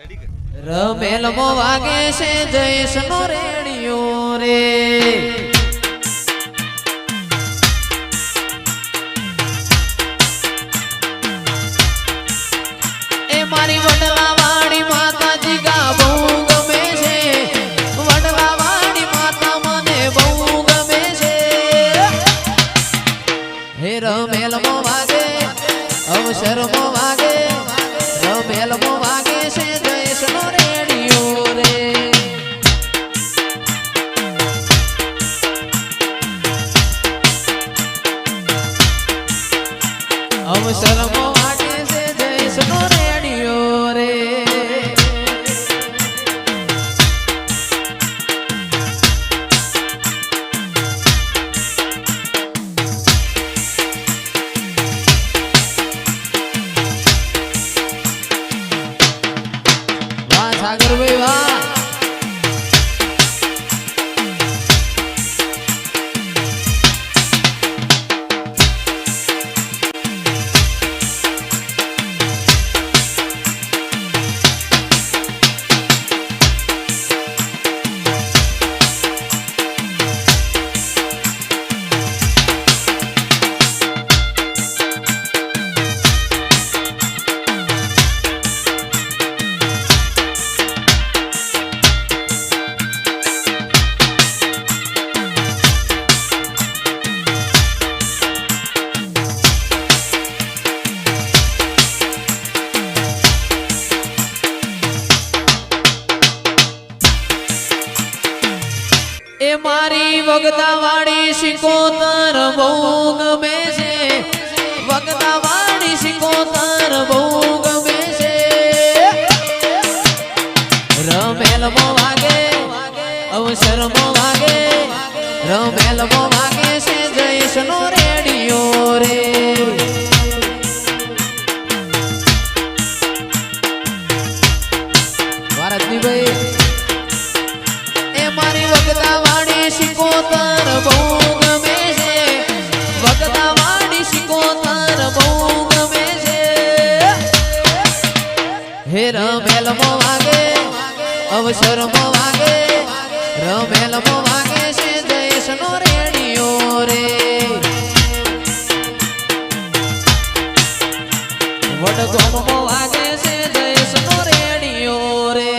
રમેલ મો વાગે છે જયેશ નો રેડિયો રે એ મારી વડલા વાડી માતાજી ગા બહુ ગમે છે વડલા વાડી માતા મને બહુ ગમે છે હે રમેલ મો વાગે અવસર મો વાગે રમેલ મો વાગે છે જયેશ નો રેડિયો રે અવસર મો વાગે છે જયેશ નો રેડિયો રે સાગર ભાઈ વાહ એ મારી વગદા વાડી સિકોતર બહુ ગમે છે વગદા વાડી સિકોતર બહુ ગમે છે રમેલ મો વાગે અવસર મો વાગે રમેલ મો વાગે છે જયેશ નો રેડિયો રે ભારતની ભાઈ સિકોતર બહુ ગમે છે વગદા વાડી સિકોતર બહુ ગમે છે હે રમેલ મો વાગે અવસર મો વાગે રમેલ મો વાગે છે જયેશ નો રેડિયો રે વડગામ મો વાગે છે જયેશ નો રેડિયો રે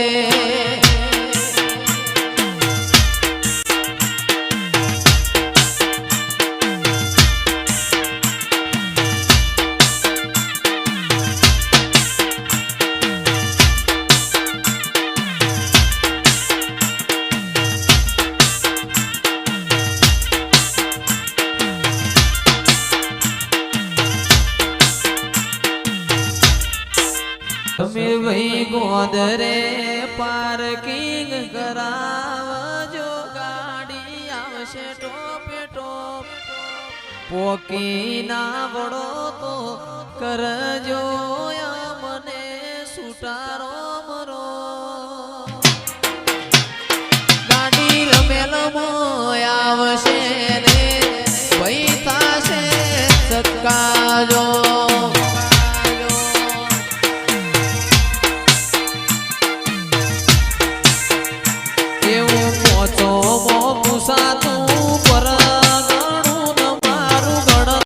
તમે ભાઈ ગોદરે પાર્કિંગ કરાવજો ગાડી આવશે ટોપે ટોપ પોકી ના વડો તો કરજો મને સુટારો મરો ગાડી રમેલ મો આવશે ને ભાઈ થાશે સત્કાજો